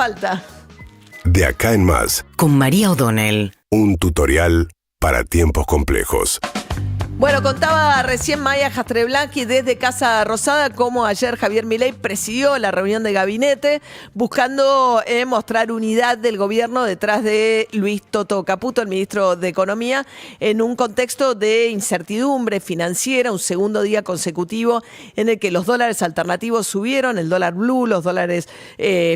falta. De acá en más. Con María O'Donnell. Un tutorial para tiempos complejos. Bueno, contaba recién Maya Jastreblanqui desde Casa Rosada cómo ayer Javier Milei presidió la reunión de gabinete buscando mostrar unidad del gobierno detrás de Luis Toto Caputo, el ministro de Economía, en un contexto de incertidumbre financiera, un segundo día consecutivo en el que los dólares alternativos subieron, el dólar blue, los dólares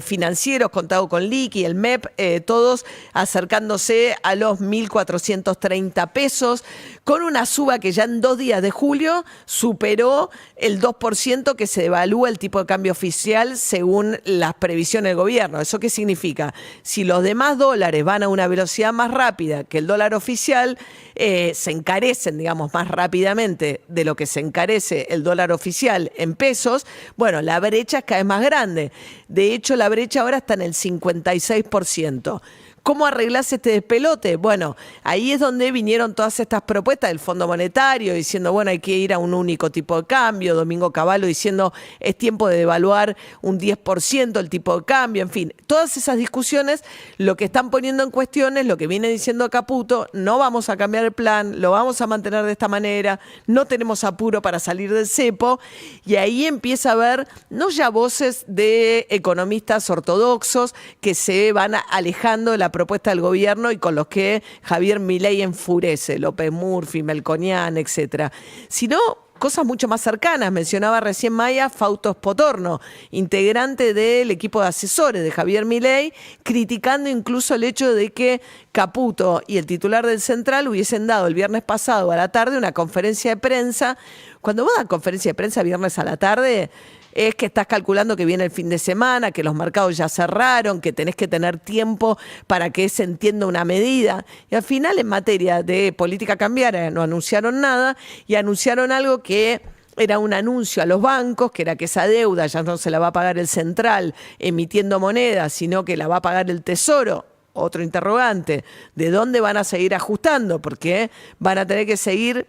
financieros contado con liqui, el MEP, todos acercándose a los 1.430 pesos, con una suba que ya en 2 días de julio superó el 2% que se devalúa el tipo de cambio oficial según las previsiones del gobierno. ¿Eso qué significa? Si los demás dólares van a una velocidad más rápida que el dólar oficial, se encarecen, digamos, más rápidamente de lo que se encarece el dólar oficial en pesos, bueno, la brecha es cada vez más grande. De hecho, la brecha ahora está en el 56%. ¿Cómo arreglás este despelote? Bueno, ahí es donde vinieron todas estas propuestas del Fondo Monetario diciendo, bueno, hay que ir a un único tipo de cambio, Domingo Cavallo diciendo, es tiempo de devaluar un 10% el tipo de cambio, en fin. Todas esas discusiones lo que están poniendo en cuestión es lo que viene diciendo Caputo, no vamos a cambiar el plan, lo vamos a mantener de esta manera, no tenemos apuro para salir del cepo, y ahí empieza a haber, no ya voces de economistas ortodoxos que se van alejando de la propuesta del gobierno y con los que Javier Milei enfurece, López Murphy, Melconian, etcétera, sino cosas mucho más cercanas. Mencionaba recién Maya Fausto Spotorno, integrante del equipo de asesores de Javier Milei, criticando incluso el hecho de que Caputo y el titular del Central hubiesen dado el viernes pasado a la tarde una conferencia de prensa. Cuando vos das conferencia de prensa viernes a la tarde, es que estás calculando que viene el fin de semana, que los mercados ya cerraron, que tenés que tener tiempo para que se entienda una medida. Y al final, en materia de política cambiaria, no anunciaron nada y anunciaron algo que era un anuncio a los bancos, que era que esa deuda ya no se la va a pagar el Central emitiendo monedas, sino que la va a pagar el Tesoro. Otro interrogante, ¿de dónde van a seguir ajustando? Porque van a tener que seguir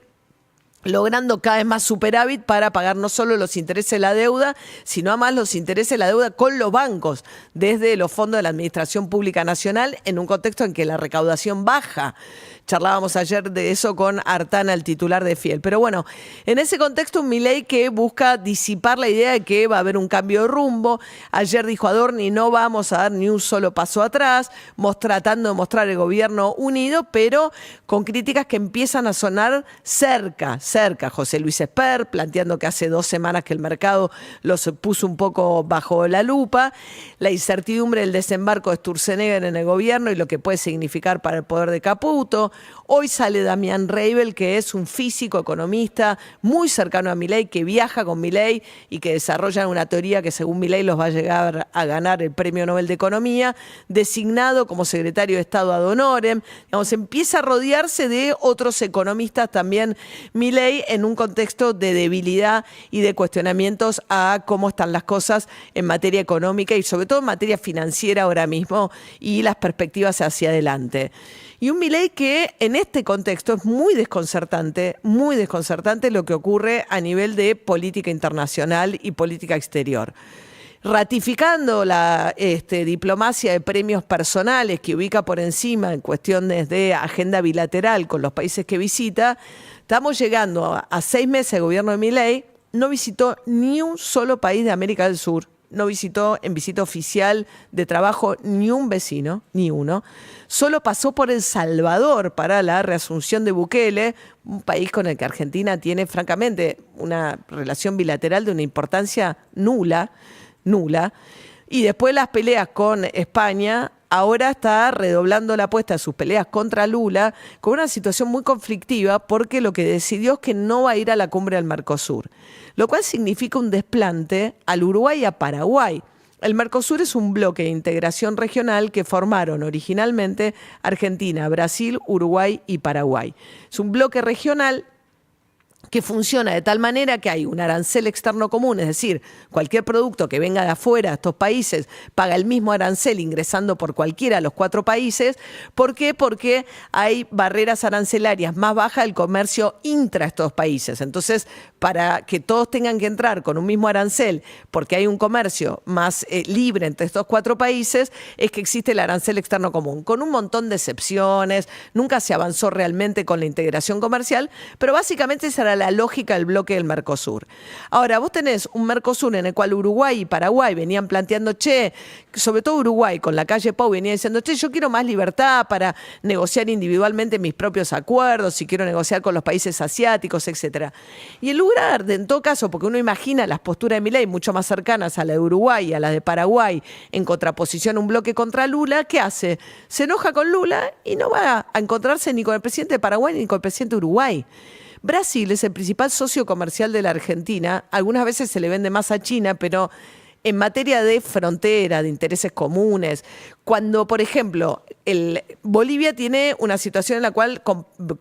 logrando cada vez más superávit para pagar no solo los intereses de la deuda, sino además los intereses de la deuda con los bancos, desde los fondos de la Administración Pública Nacional, en un contexto en que la recaudación baja. Charlábamos ayer de eso con Artana, el titular de Fiel. Pero bueno, en ese contexto un Milei que busca disipar la idea de que va a haber un cambio de rumbo. Ayer dijo Adorni, no vamos a dar ni un solo paso atrás, tratando de mostrar el gobierno unido, pero con críticas que empiezan a sonar cerca. José Luis Esper, planteando que hace 2 semanas que el mercado los puso un poco bajo la lupa, la incertidumbre del desembarco de Sturzenegger en el gobierno y lo que puede significar para el poder de Caputo. Hoy sale Damián Reibel, que es un físico, economista, muy cercano a Milei, que viaja con Milei y que desarrolla una teoría que según Milei los va a llegar a ganar el Premio Nobel de Economía, designado como secretario de Estado ad honorem. Digamos, empieza a rodearse de otros economistas también Milei en un contexto de debilidad y de cuestionamientos a cómo están las cosas en materia económica y sobre todo en materia financiera ahora mismo y las perspectivas hacia adelante. Y un Milei que en este contexto es muy desconcertante lo que ocurre a nivel de política internacional y política exterior. Ratificando la diplomacia de premios personales que ubica por encima en cuestiones de agenda bilateral con los países que visita, estamos llegando a 6 meses de gobierno de Milei, no visitó ni un solo país de América del Sur. No visitó en visita oficial de trabajo ni un vecino, ni uno. Solo pasó por El Salvador para la reasunción de Bukele, un país con el que Argentina tiene, francamente, una relación bilateral de una importancia nula. Y después las peleas con España, ahora está redoblando la apuesta a sus peleas contra Lula, con una situación muy conflictiva, porque lo que decidió es que no va a ir a la cumbre del Mercosur, lo cual significa un desplante al Uruguay y a Paraguay. El Mercosur es un bloque de integración regional que formaron originalmente Argentina, Brasil, Uruguay y Paraguay. Es un bloque regional que funciona de tal manera que hay un arancel externo común, es decir, cualquier producto que venga de afuera de estos países paga el mismo arancel ingresando por cualquiera de los 4 países. ¿Por qué? Porque hay barreras arancelarias más bajas del comercio intra estos países. Entonces, para que todos tengan que entrar con un mismo arancel, porque hay un comercio más libre entre estos 4 países, es que existe el arancel externo común, con un montón de excepciones. Nunca se avanzó realmente con la integración comercial, pero básicamente esa era la lógica del bloque del Mercosur. Ahora, vos tenés un Mercosur en el cual Uruguay y Paraguay venían planteando, sobre todo Uruguay con la calle Pau venía diciendo, yo quiero más libertad para negociar individualmente mis propios acuerdos, si quiero negociar con los países asiáticos, etcétera. Y en lugar de, en todo caso, porque uno imagina las posturas de Milei mucho más cercanas a la de Uruguay y a la de Paraguay, en contraposición a un bloque contra Lula, ¿qué hace? Se enoja con Lula y no va a encontrarse ni con el presidente de Paraguay ni con el presidente de Uruguay. Brasil es el principal socio comercial de la Argentina. Algunas veces se le vende más a China, pero en materia de frontera, de intereses comunes, cuando, por ejemplo, Bolivia tiene una situación en la cual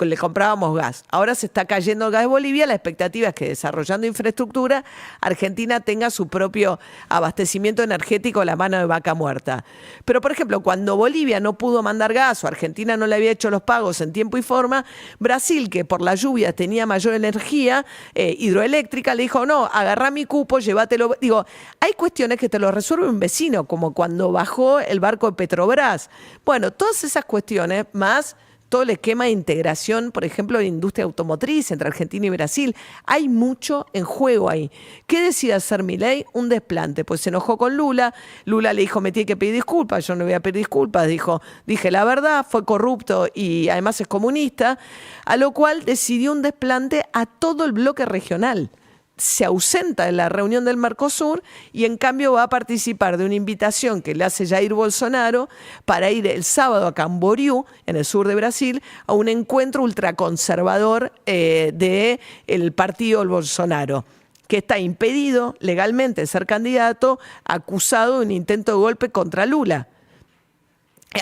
le comprábamos gas. Ahora se está cayendo el gas de Bolivia. La expectativa es que, desarrollando infraestructura, Argentina tenga su propio abastecimiento energético a la mano de vaca muerta. Pero, por ejemplo, cuando Bolivia no pudo mandar gas o Argentina no le había hecho los pagos en tiempo y forma, Brasil, que por la lluvia tenía mayor energía hidroeléctrica, le dijo, no, agarrá mi cupo, llévatelo. Digo, hay cuestiones que te lo resuelve un vecino, como cuando bajó el barco de Petrobras. Bueno, todas esas cuestiones, más todo el esquema de integración, por ejemplo, de industria automotriz entre Argentina y Brasil, hay mucho en juego ahí. ¿Qué decide hacer Milei? Un desplante, pues se enojó con Lula. Lula le dijo, me tiene que pedir disculpas. Yo no voy a pedir disculpas. Dijo, dije la verdad, fue corrupto y además es comunista, a lo cual decidió un desplante a todo el bloque regional. Se ausenta de la reunión del Mercosur y en cambio va a participar de una invitación que le hace Jair Bolsonaro para ir el sábado a Camboriú, en el sur de Brasil, a un encuentro ultraconservador del partido del Bolsonaro, que está impedido legalmente de ser candidato, acusado de un intento de golpe contra Lula.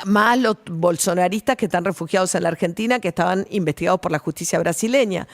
Más los bolsonaristas que están refugiados en la Argentina, que estaban investigados por la justicia brasileña.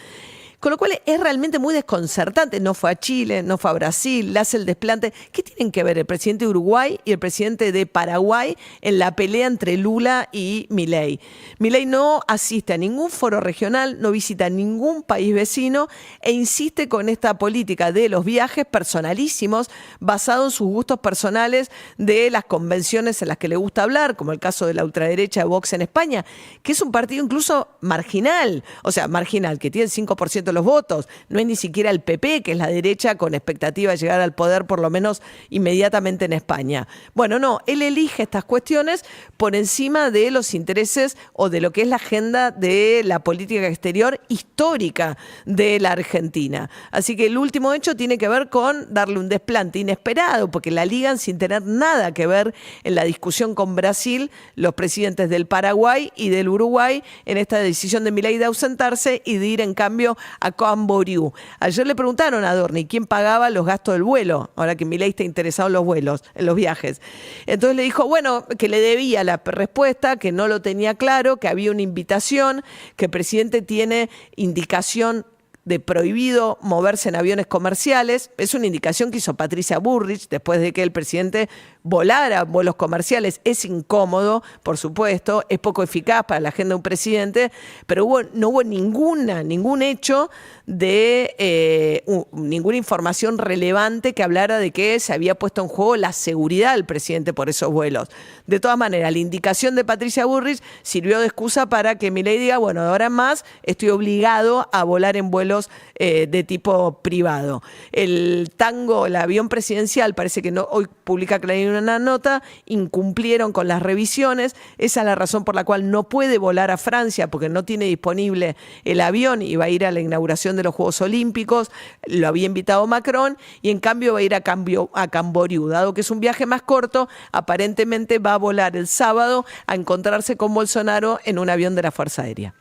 Con lo cual es realmente muy desconcertante. No fue a Chile, no fue a Brasil, le hace el desplante. ¿Qué tienen que ver el presidente de Uruguay y el presidente de Paraguay en la pelea entre Lula y Milei? Milei no asiste a ningún foro regional, no visita ningún país vecino e insiste con esta política de los viajes personalísimos basados en sus gustos personales de las convenciones en las que le gusta hablar, como el caso de la ultraderecha de Vox en España, que es un partido incluso marginal, o sea, marginal, que tiene el 5% de los votos, no es ni siquiera el PP, que es la derecha con expectativa de llegar al poder por lo menos inmediatamente en España. Bueno, no, él elige estas cuestiones por encima de los intereses o de lo que es la agenda de la política exterior histórica de la Argentina. Así que el último hecho tiene que ver con darle un desplante inesperado, porque la ligan sin tener nada que ver en la discusión con Brasil, los presidentes del Paraguay y del Uruguay, en esta decisión de Milei de ausentarse y de ir en cambio a Camboriú. Ayer le preguntaron a Adorni quién pagaba los gastos del vuelo, ahora que Milei está interesado en los vuelos, en los viajes. Entonces le dijo, bueno, que le debía la respuesta, que no lo tenía claro, que había una invitación, que el presidente tiene indicación de prohibido moverse en aviones comerciales. Es una indicación que hizo Patricia Bullrich después de que el presidente volara vuelos comerciales. Es incómodo, por supuesto, es poco eficaz para la agenda de un presidente, pero no hubo ningún hecho de ninguna información relevante que hablara de que se había puesto en juego la seguridad del presidente por esos vuelos. De todas maneras, la indicación de Patricia Bullrich sirvió de excusa para que Milei diga, bueno, de ahora en más estoy obligado a volar en vuelos de tipo privado. El Tango, el avión presidencial, parece que no, hoy publica Clarín una nota, incumplieron con las revisiones. Esa es la razón por la cual no puede volar a Francia, porque no tiene disponible el avión y va a ir a la inauguración de los Juegos Olímpicos. Lo había invitado Macron y en cambio va a ir a Camboriú. Dado que es un viaje más corto, aparentemente va a volar el sábado a encontrarse con Bolsonaro en un avión de la Fuerza Aérea.